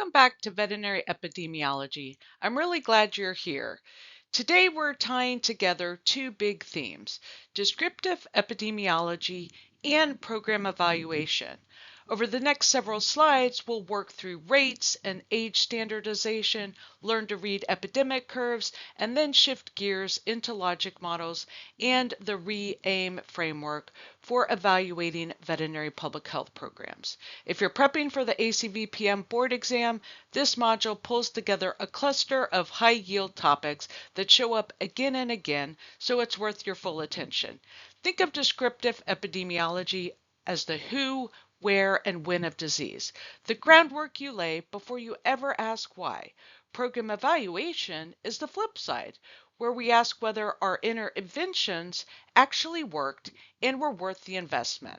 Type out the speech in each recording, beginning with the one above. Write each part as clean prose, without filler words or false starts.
Welcome back to Veterinary Epidemiology. I'm really glad you're here. Today we're tying together two big themes, descriptive epidemiology and program evaluation. Over the next several slides, we'll work through rates and age standardization, learn to read epidemic curves, and then shift gears into logic models and the RE-AIM framework for evaluating veterinary public health programs. If you're prepping for the ACVPM board exam, this module pulls together a cluster of high-yield topics that show up again and again, so it's worth your full attention. Think of descriptive epidemiology as the who, where, and when of disease, the groundwork you lay before you ever ask why. Program evaluation is the flip side, where we ask whether our interventions actually worked and were worth the investment.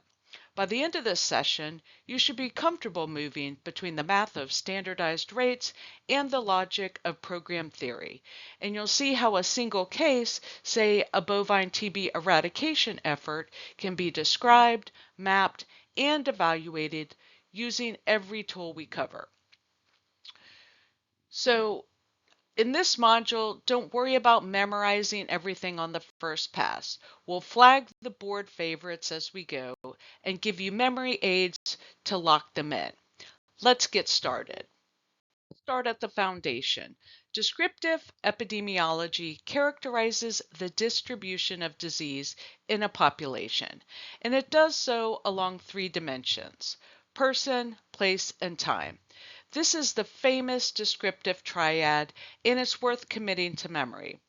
By the end of this session, you should be comfortable moving between the math of standardized rates and the logic of program theory. And you'll see how a single case, say a bovine TB eradication effort, can be described, mapped, and evaluated using every tool we cover. So in this module, don't worry about memorizing everything on the first pass. We'll flag the board favorites as we go and give you memory aids to lock them in. Let's get started. Start at the foundation. Descriptive epidemiology characterizes the distribution of disease in a population, and it does so along three dimensions: person, place, and time. This is the famous descriptive triad, and it's worth committing to memory.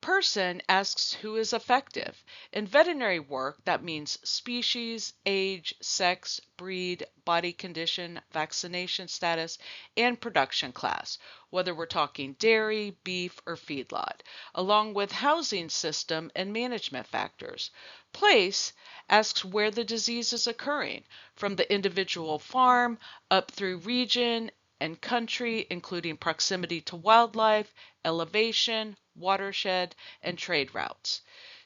Person asks who is effective. In veterinary work, that means species, age, sex, breed, body condition, vaccination status, and production class, whether we're talking dairy, beef, or feedlot, along with housing system and management factors. Place asks where the disease is occurring, from the individual farm up through region and country, including proximity to wildlife, elevation, watershed, and trade routes.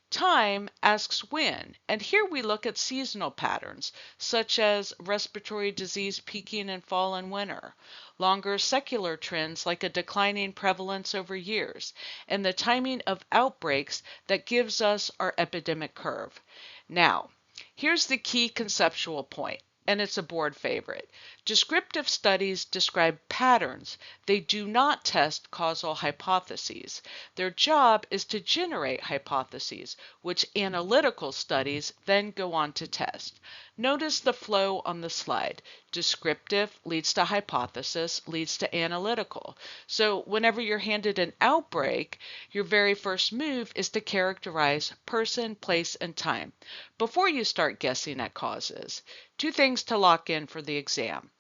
Time asks when, and here we look at seasonal patterns, such as respiratory disease peaking in fall and winter, longer secular trends like a declining prevalence over years, and the timing of outbreaks that gives us our epidemic curve. Now, here's the key conceptual point, and it's a board favorite. Descriptive studies describe patterns. They do not test causal hypotheses. Their job is to generate hypotheses, which analytical studies then go on to test. Notice the flow on the slide. Descriptive leads to hypothesis, leads to analytical. So whenever you're handed an outbreak, your very first move is to characterize person, place, and time before you start guessing at causes. Two things to lock in for the exam.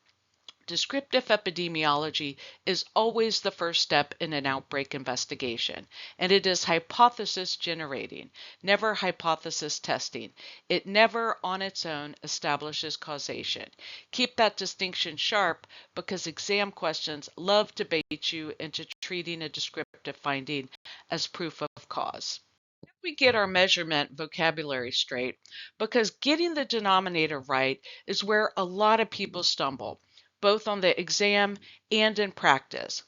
Descriptive epidemiology is always the first step in an outbreak investigation, and it is hypothesis generating, never hypothesis testing. It never on its own establishes causation. Keep that distinction sharp because exam questions love to bait you into treating a descriptive finding as proof of cause. We get our measurement vocabulary straight, because getting the denominator right is where a lot of people stumble, both on the exam and in practice.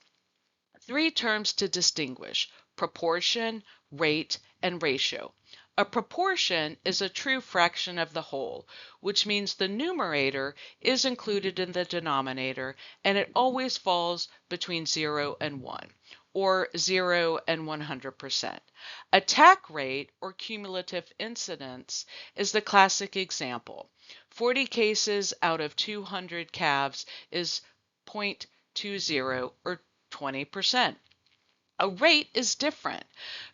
Three terms to distinguish: proportion, rate, and ratio. A proportion is a true fraction of the whole, which means the numerator is included in the denominator, and it always falls between 0 and 1, or 0 and 100%. Attack rate, or cumulative incidence, is the classic example. 40 cases out of 200 calves is 0.20, or 20%. A rate is different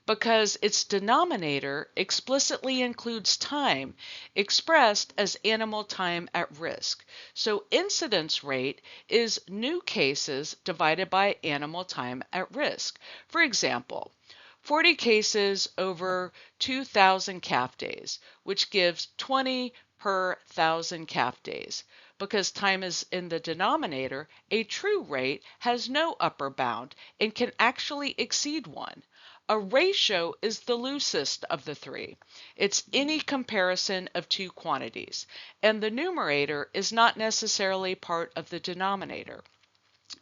because its denominator explicitly includes time expressed as animal time at risk. So incidence rate is new cases divided by animal time at risk. For example, 40 cases over 2,000 calf days, which gives 20 per 1,000 calf days. Because time is in the denominator, a true rate has no upper bound and can actually exceed 1. A ratio is the loosest of the three. It's any comparison of two quantities, and the numerator is not necessarily part of the denominator.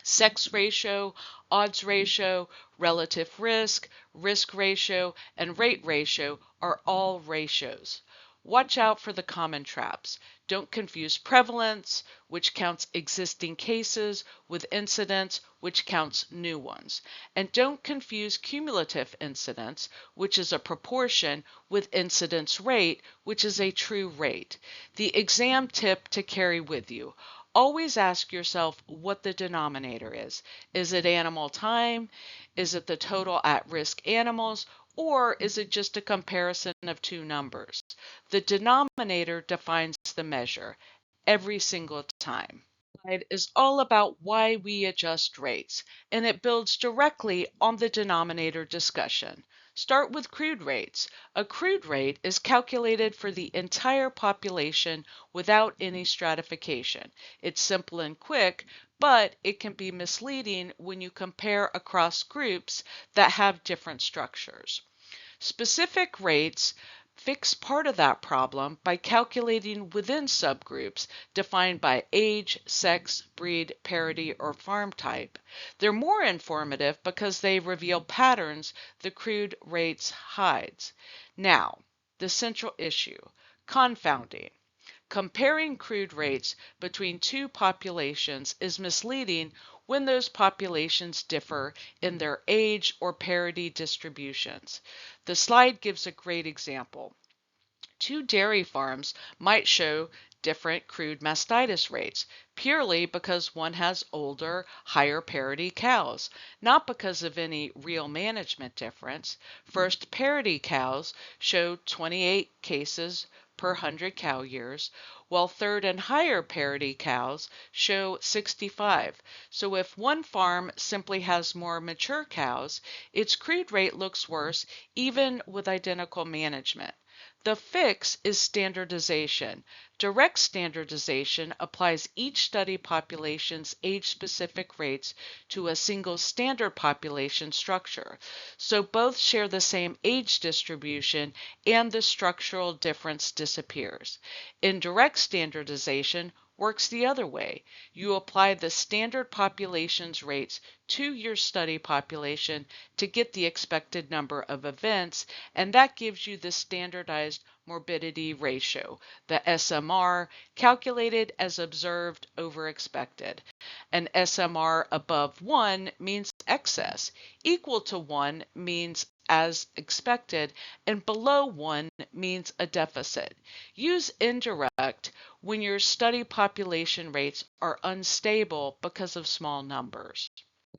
Sex ratio, odds ratio, relative risk, risk ratio, and rate ratio are all ratios. Watch out for the common traps. Don't confuse prevalence, which counts existing cases, with incidence, which counts new ones. And don't confuse cumulative incidence, which is a proportion, with incidence rate, which is a true rate. The exam tip to carry with you. Always ask yourself what the denominator is. Is it animal time? Is it the total at-risk animals? Or is it just a comparison of two numbers? The denominator defines the measure every single time. Is all about why we adjust rates, and it builds directly on the denominator discussion. Start with crude rates. A crude rate is calculated for the entire population without any stratification. It's simple and quick, but it can be misleading when you compare across groups that have different structures. Specific rates fix part of that problem by calculating within subgroups defined by age, sex, breed, parity, or farm type. They're more informative because they reveal patterns the crude rates hides. Now, the central issue, confounding. Comparing crude rates between two populations is misleading when those populations differ in their age or parity distributions. The slide gives a great example. Two dairy farms might show different crude mastitis rates, purely because one has older, higher parity cows, not because of any real management difference. First parity cows show 28 cases per 100 cow years, while third and higher parity cows show 65. So if one farm simply has more mature cows, its crude rate looks worse even with identical management. The fix is standardization. Direct standardization applies each study population's age-specific rates to a single standard population structure, so both share the same age distribution and the structural difference disappears. Indirect standardization works the other way. You apply the standard population's rates to your study population to get the expected number of events, and that gives you the standardized morbidity ratio, the SMR, calculated as observed over expected. An SMR above 1 means excess, equal to 1 means as expected, and below 1 means a deficit. Use indirect when your study population rates are unstable because of small numbers.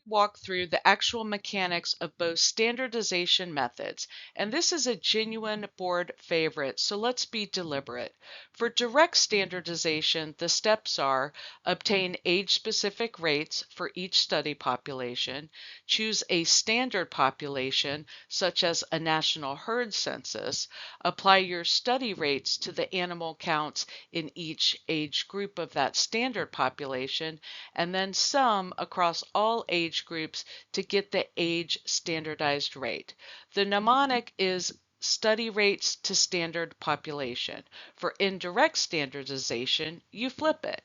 Walk through the actual mechanics of both standardization methods, and this is a genuine board favorite, so let's be deliberate. For direct standardization, the steps are: obtain age-specific rates for each study population, choose a standard population, such as a national herd census, apply your study rates to the animal counts in each age group of that standard population, and then sum across all age groups to get the age standardized rate. The mnemonic is study rates to standard population. For indirect standardization, you flip it.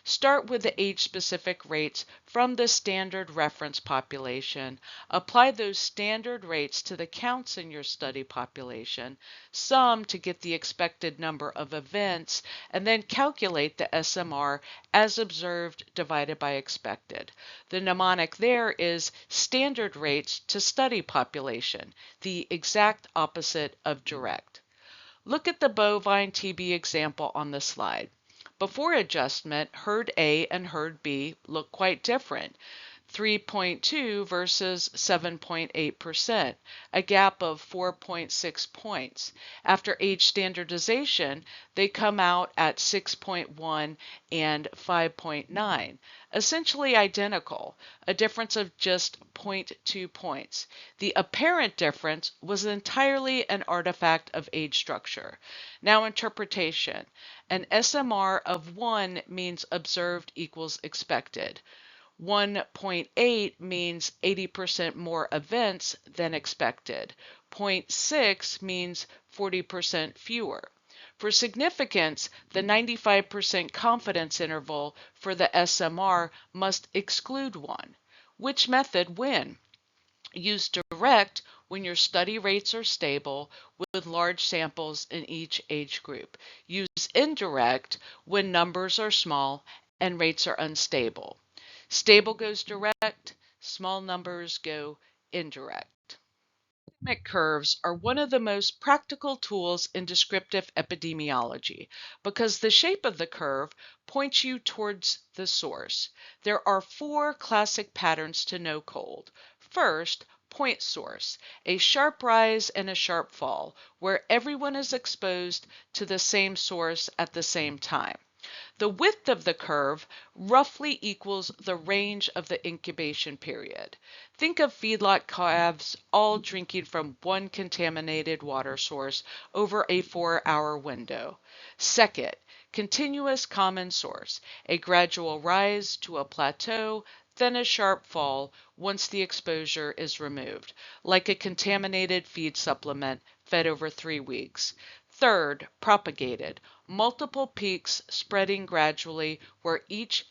Start with the age-specific rates from the standard reference population. Apply those standard rates to the counts in your study population. Sum to get the expected number of events, and then calculate the SMR as observed divided by expected. The mnemonic there is standard rates to study population, the exact opposite of direct. Look at the bovine TB example on the slide. Before adjustment, herd A and herd B look quite different. 3.2 versus 7.8%, a gap of 4.6 points. After age standardization, they come out at 6.1 and 5.9, essentially identical, a difference of just 0.2 points. The apparent difference was entirely an artifact of age structure. Now interpretation. An SMR of 1 means observed equals expected. 1.8 means 80% more events than expected. 0.6 means 40% fewer. For significance, the 95% confidence interval for the SMR must exclude 1. Which method when? Use direct when your study rates are stable with large samples in each age group. Use indirect when numbers are small and rates are unstable. Stable goes direct, small numbers go indirect. Epidemic curves are one of the most practical tools in descriptive epidemiology because the shape of the curve points you towards the source. There are 4 classic patterns to no cold. First, point source, a sharp rise and a sharp fall, where everyone is exposed to the same source at the same time. The width of the curve roughly equals the range of the incubation period. Think of feedlot calves all drinking from one contaminated water source over a 4-hour window. Second, continuous common source, a gradual rise to a plateau, then a sharp fall once the exposure is removed, like a contaminated feed supplement fed over 3 weeks. Third, propagated, multiple peaks spreading gradually where each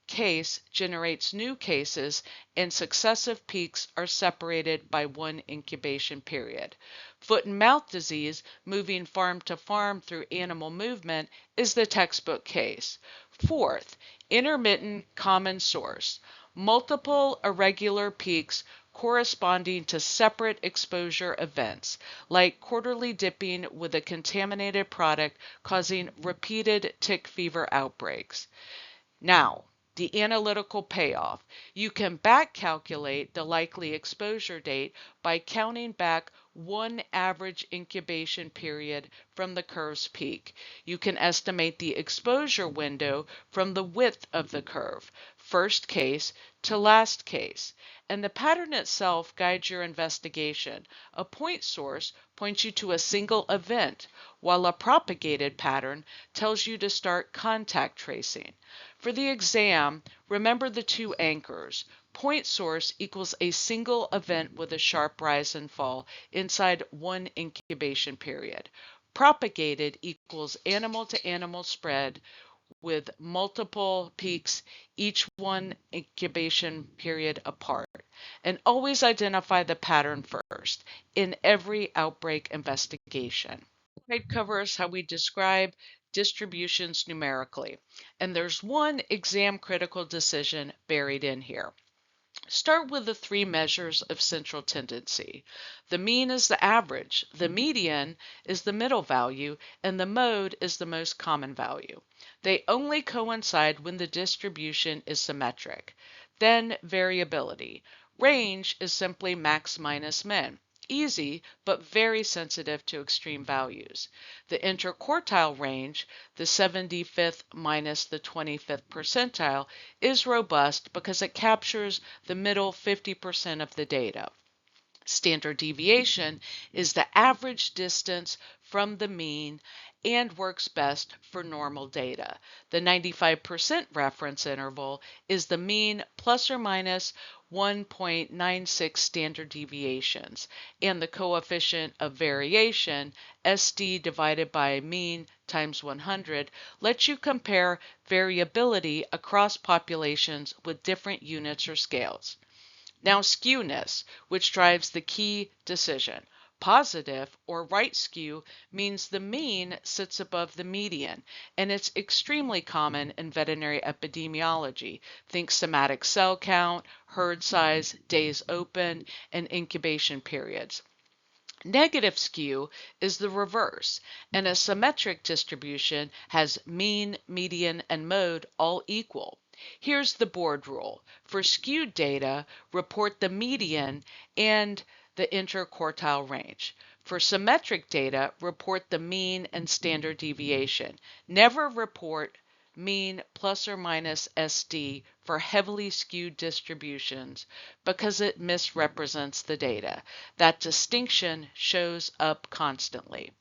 case generates new cases and successive peaks are separated by 1 incubation period. Foot and mouth disease moving farm to farm through animal movement is the textbook case. Fourth, intermittent common source, multiple irregular peaks corresponding to separate exposure events, like quarterly dipping with a contaminated product causing repeated tick fever outbreaks. Now, the analytical payoff. You can back calculate the likely exposure date by counting back 1 average incubation period from the curve's peak. You can estimate the exposure window from the width of the curve, first case to last case. And the pattern itself guides your investigation. A point source points you to a single event, while a propagated pattern tells you to start contact tracing. For the exam, remember the 2 anchors. Point source equals a single event with a sharp rise and fall inside 1 incubation period. Propagated equals animal to animal spread with multiple peaks, each 1 incubation period apart. And always identify the pattern first in every outbreak investigation. It covers how we describe distributions numerically. And there's one exam critical decision buried in here. Start with the 3 measures of central tendency. The mean is the average, the median is the middle value, and the mode is the most common value. They only coincide when the distribution is symmetric. Then variability. Range is simply max minus min. Easy, but very sensitive to extreme values. The interquartile range, the 75th minus the 25th percentile, is robust because it captures the middle 50% of the data. Standard deviation is the average distance from the mean and works best for normal data. The 95% reference interval is the mean plus or minus 1.96 standard deviations, and the coefficient of variation, SD divided by mean times 100, lets you compare variability across populations with different units or scales. Now, skewness, which drives the key decision. Positive or right skew means the mean sits above the median, and it's extremely common in veterinary epidemiology. Think somatic cell count, herd size, days open, and incubation periods. Negative skew is the reverse, and a symmetric distribution has mean, median, and mode all equal. Here's the board rule. For skewed data, report the median and the interquartile range. For symmetric data, report the mean and standard deviation. Never report mean plus or minus SD for heavily skewed distributions because it misrepresents the data. That distinction shows up constantly.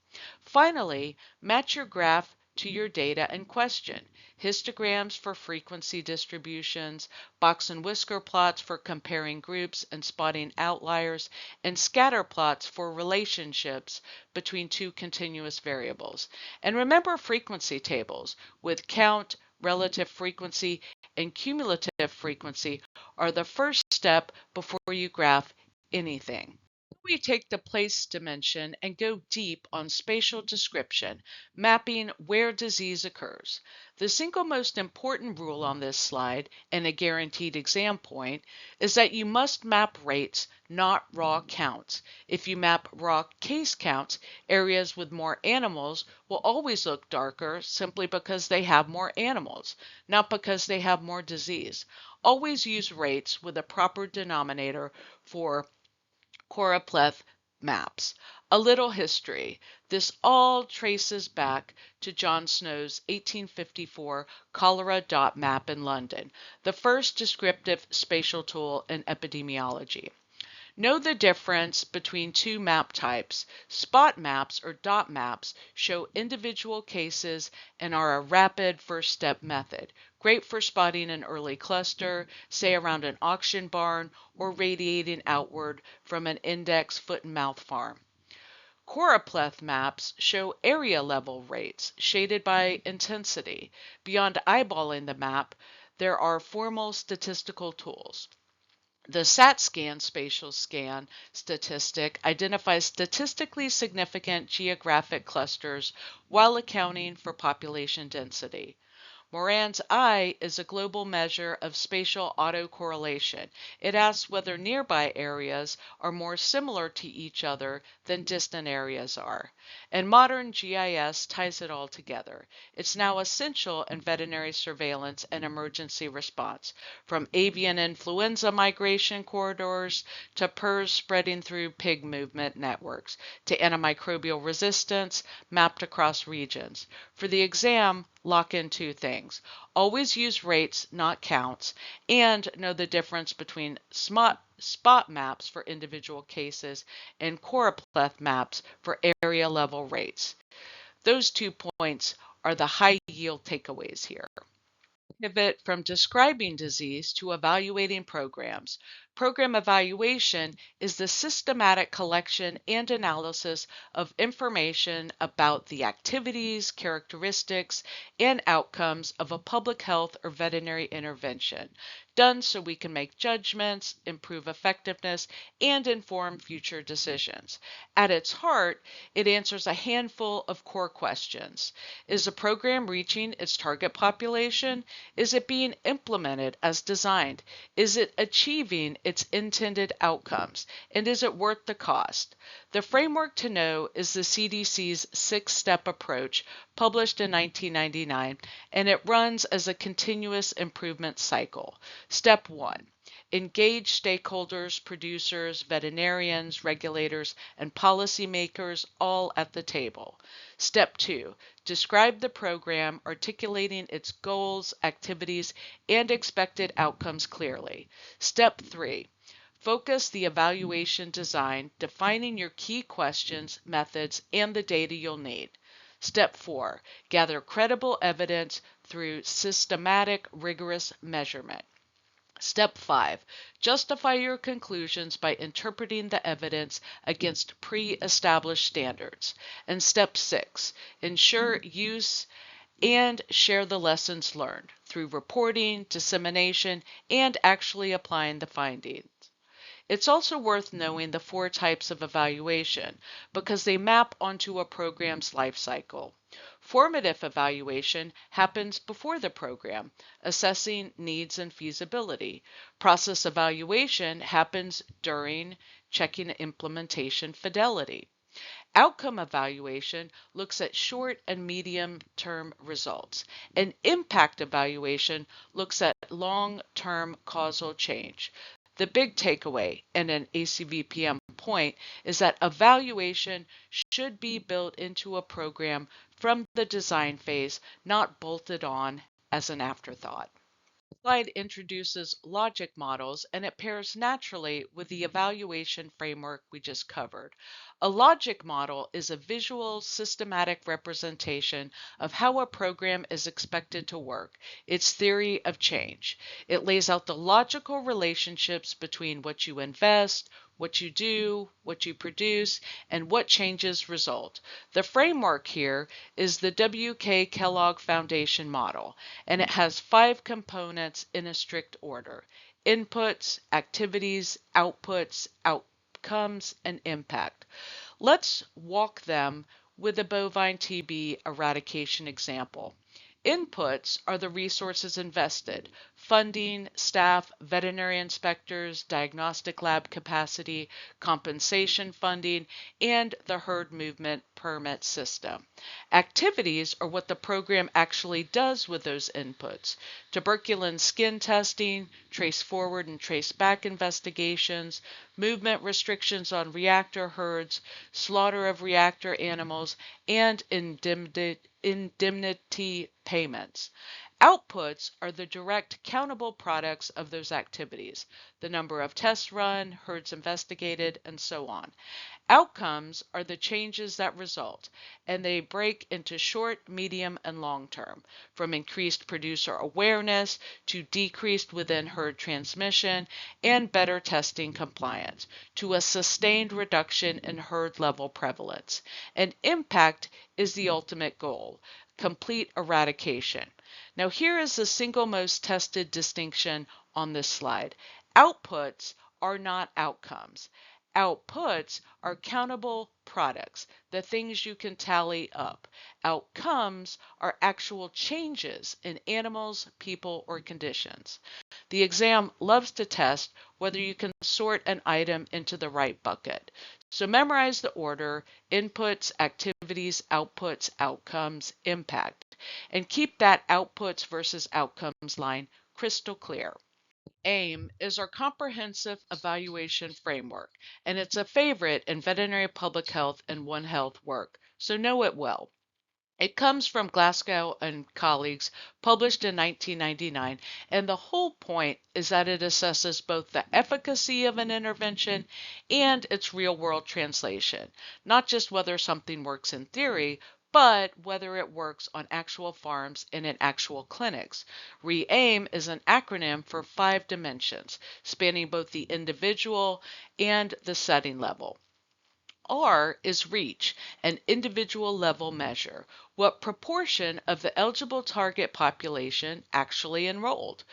Finally, match your graph to your data and question. Histograms for frequency distributions, box and whisker plots for comparing groups and spotting outliers, and scatter plots for relationships between two continuous variables. And remember frequency tables with count, relative frequency, and cumulative frequency are the first step before you graph anything. We take the place dimension and go deep on spatial description, mapping where disease occurs. The single most important rule on this slide, and a guaranteed exam point, is that you must map rates, not raw counts. If you map raw case counts, areas with more animals will always look darker simply because they have more animals, not because they have more disease. Always use rates with a proper denominator for choropleth maps. A little history. This all traces back to John Snow's 1854 cholera dot map in London, the first descriptive spatial tool in epidemiology. Know the difference between two map types. Spot maps or dot maps show individual cases and are a rapid first step method. Great for spotting an early cluster, say around an auction barn, or radiating outward from an index foot and mouth farm. Choropleth maps show area level rates, shaded by intensity. Beyond eyeballing the map, there are formal statistical tools. The SAT-SCAN spatial scan statistic identifies statistically significant geographic clusters while accounting for population density. Moran's I is a global measure of spatial autocorrelation. It asks whether nearby areas are more similar to each other than distant areas are. And modern GIS ties it all together. It's now essential in veterinary surveillance and emergency response, from avian influenza migration corridors to PRRS spreading through pig movement networks to antimicrobial resistance mapped across regions. For the exam, lock in two things. Always use rates, not counts, and know the difference between spot maps for individual cases and choropleth maps for area level rates. Those 2 points are the high yield takeaways here. Pivot from describing disease to evaluating programs. Program evaluation is the systematic collection and analysis of information about the activities, characteristics, and outcomes of a public health or veterinary intervention, done so we can make judgments, improve effectiveness, and inform future decisions. At its heart, it answers a handful of core questions. Is the program reaching its target population? Is it being implemented as designed? Is it achieving its intended outcomes? And is it worth the cost? The framework to know is the CDC's 6-step approach, published in 1999, and it runs as a continuous improvement cycle. Step 1. Engage stakeholders, producers, veterinarians, regulators, and policymakers all at the table. Step 2. Describe the program, articulating its goals, activities, and expected outcomes clearly. Step 3. Focus the evaluation design, defining your key questions, methods, and the data you'll need. Step 4. Gather credible evidence through systematic, rigorous measurement. Step 5. Justify your conclusions by interpreting the evidence against pre-established standards. And Step 6. Ensure use and share the lessons learned through reporting, dissemination, and actually applying the findings. It's also worth knowing the 4 types of evaluation because they map onto a program's life cycle. Formative evaluation happens before the program, assessing needs and feasibility. Process evaluation happens during, checking implementation fidelity. Outcome evaluation looks at short and medium-term results, and impact evaluation looks at long-term causal change. The big takeaway and an ACVPM point is that evaluation should be built into a program from the design phase, not bolted on as an afterthought. slide introduces logic models and it pairs naturally with the evaluation framework we just covered. A logic model is a visual, systematic representation of how a program is expected to work, its theory of change. It lays out the logical relationships between what you invest, what you do, what you produce, and what changes result. The framework here is the W.K. Kellogg Foundation model, and it has 5 components in a strict order: inputs, activities, outputs, outcomes, and impact. Let's walk them with a bovine TB eradication example. Inputs are the resources invested: funding, staff, veterinary inspectors, diagnostic lab capacity, compensation funding, and the herd movement permit system. Activities are what the program actually does with those inputs: tuberculin skin testing, trace forward and trace back investigations, movement restrictions on reactor herds, slaughter of reactor animals, and indemnity payments. Outputs are the direct countable products of those activities: the number of tests run, herds investigated, and so on. Outcomes are the changes that result, and they break into short, medium, and long term, from increased producer awareness to decreased within herd transmission and better testing compliance, to a sustained reduction in herd level prevalence. And impact is the ultimate goal: complete eradication. Now, here is the single most tested distinction on this slide. Outputs are not outcomes. Outputs are countable products, the things you can tally up. Outcomes are actual changes in animals, people, or conditions. The exam loves to test whether you can sort an item into the right bucket. So memorize the order: inputs, activities, outputs, outcomes, impact, and keep that outputs versus outcomes line crystal clear. AIM is our comprehensive evaluation framework, and it's a favorite in veterinary public health and One Health work, so know it well. It comes from Glasgow and colleagues, published in 1999, and the whole point is that it assesses both the efficacy of an intervention and its real-world translation, not just whether something works in theory, but whether it works on actual farms and in actual clinics. RE-AIM is an acronym for 5 dimensions, spanning both the individual and the setting level. R is reach, an individual level measure. What proportion of the eligible target population actually enrolled?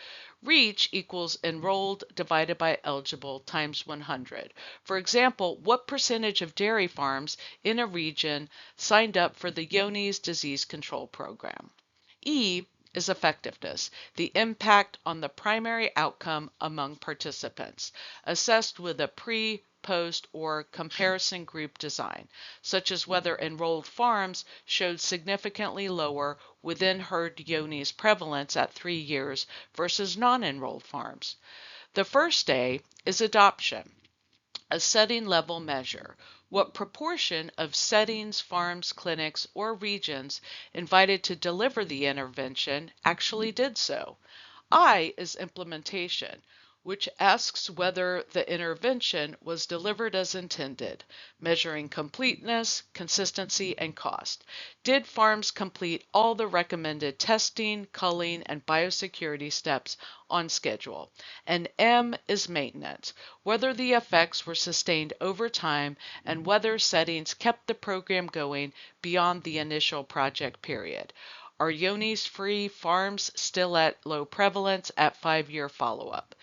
Reach equals enrolled divided by eligible times 100. For example, what percentage of dairy farms in a region signed up for the Johne's disease control program? E is effectiveness, the impact on the primary outcome among participants, assessed with a pre, post, or comparison group design, such as whether enrolled farms showed significantly lower within herd Johne's prevalence at 3 years versus non-enrolled farms. The first A is adoption, a setting level measure. What proportion of settings, farms, clinics, or regions invited to deliver the intervention actually did so? I is implementation, which asks whether the intervention was delivered as intended, measuring completeness, consistency, and cost. Did farms complete all the recommended testing, culling, and biosecurity steps on schedule? And M is maintenance, whether the effects were sustained over time and whether settings kept the program going beyond the initial project period. Are Johne's-free farms still at low prevalence at 5-year follow-up?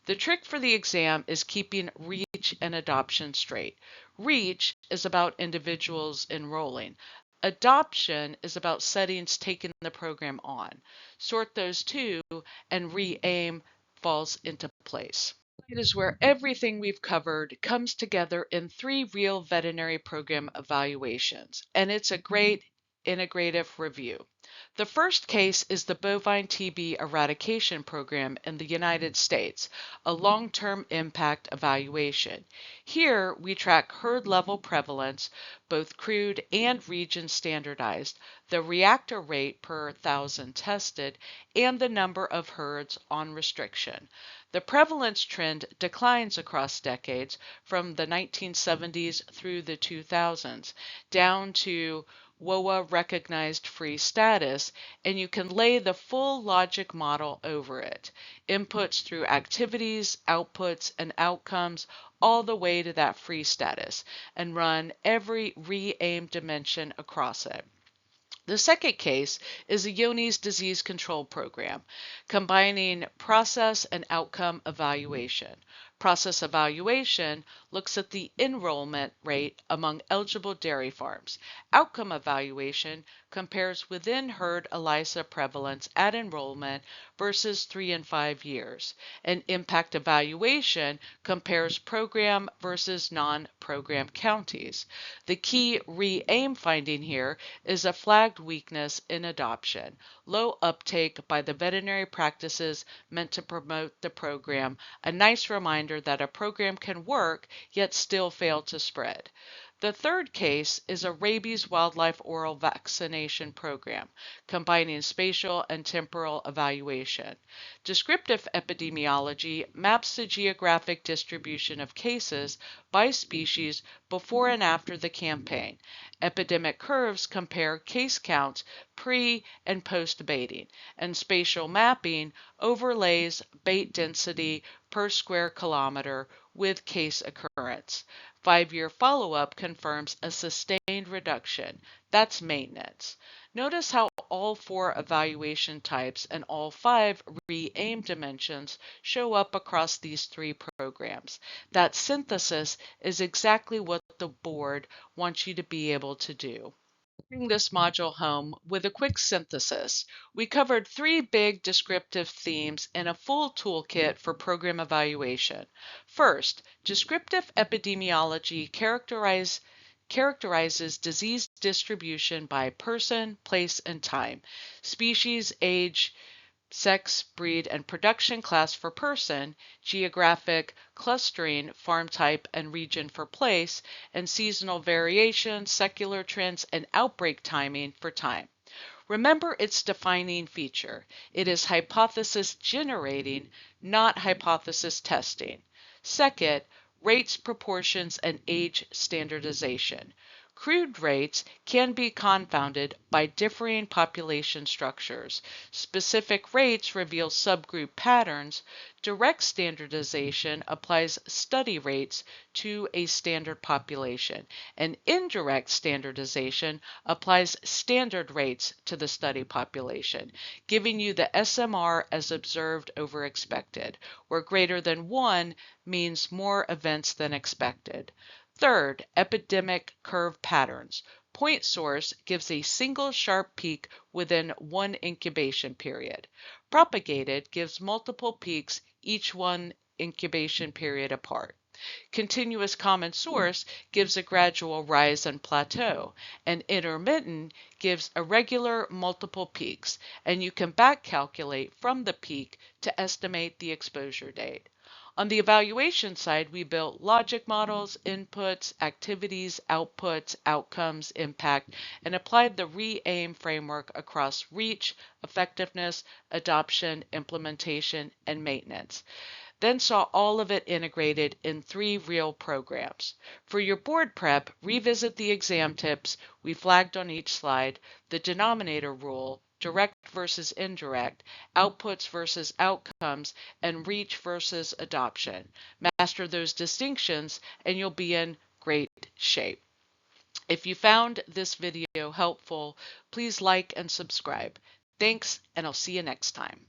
The trick for the exam is keeping reach and adoption straight. Reach is about individuals enrolling. Adoption is about settings taking the program on. Sort those two, and re-aim falls into place. It is where everything we've covered comes together in 3 real veterinary program evaluations, and it's a great integrative review. The first case is the bovine TB eradication program in the United States, a long-term impact evaluation. Here, we track herd level prevalence, both crude and region standardized, the reactor rate per thousand tested, and the number of herds on restriction. The prevalence trend declines across decades from the 1970s through the 2000s, down to WOA recognized free status, and you can lay the full logic model over it. Inputs through activities, outputs, and outcomes all the way to that free status, and run every re-aimed dimension across it. The second case is a Johne's disease control program, combining process and outcome evaluation. Process evaluation looks at the enrollment rate among eligible dairy farms. Outcome evaluation compares within herd ELISA prevalence at enrollment versus 3 and 5 years. And impact evaluation compares program versus non-program counties. The key re-aim finding here is a flagged weakness in adoption, low uptake by the veterinary practices meant to promote the program, a nice reminder that a program can work yet still fail to spread. The third case is a rabies wildlife oral vaccination program, combining spatial and temporal evaluation. Descriptive epidemiology maps the geographic distribution of cases by species before and after the campaign. Epidemic curves compare case counts pre and post baiting, and spatial mapping overlays bait density per square kilometer with case occurrence. 5-year follow-up confirms a sustained reduction. That's maintenance. Notice how all 4 evaluation types and all 5 re-aim dimensions show up across these 3 programs. That synthesis is exactly what the board wants you to be able to do. Bring this module home with a quick synthesis. We covered 3 big descriptive themes and a full toolkit for program evaluation. First, descriptive epidemiology characterizes disease distribution by person, place, and time, species, age, sex, breed, and production class for person, geographic clustering, farm type, and region for place, and seasonal variation, secular trends, and outbreak timing for time. Remember its defining feature. It is hypothesis generating, not hypothesis testing. Second, rates, proportions, and age standardization. Crude rates can be confounded by differing population structures. Specific rates reveal subgroup patterns. Direct standardization applies study rates to a standard population, and indirect standardization applies standard rates to the study population, giving you the SMR as observed over expected, where greater than 1 means more events than expected. Third, epidemic curve patterns. Point source gives a single sharp peak within 1 incubation period. Propagated gives multiple peaks, each 1 incubation period apart. Continuous common source gives a gradual rise and plateau, and intermittent gives irregular multiple peaks, and you can back calculate from the peak to estimate the exposure date. On the evaluation side, we built logic models, inputs, activities, outputs, outcomes, impact, and applied the re-aim framework across reach, effectiveness, adoption, implementation, and maintenance. Then saw all of it integrated in 3 real programs. For your board prep, revisit the exam tips we flagged on each slide, the denominator rule, direct versus indirect, outputs versus outcomes, and reach versus adoption. Master those distinctions and you'll be in great shape. If you found this video helpful, please like and subscribe. Thanks, and I'll see you next time.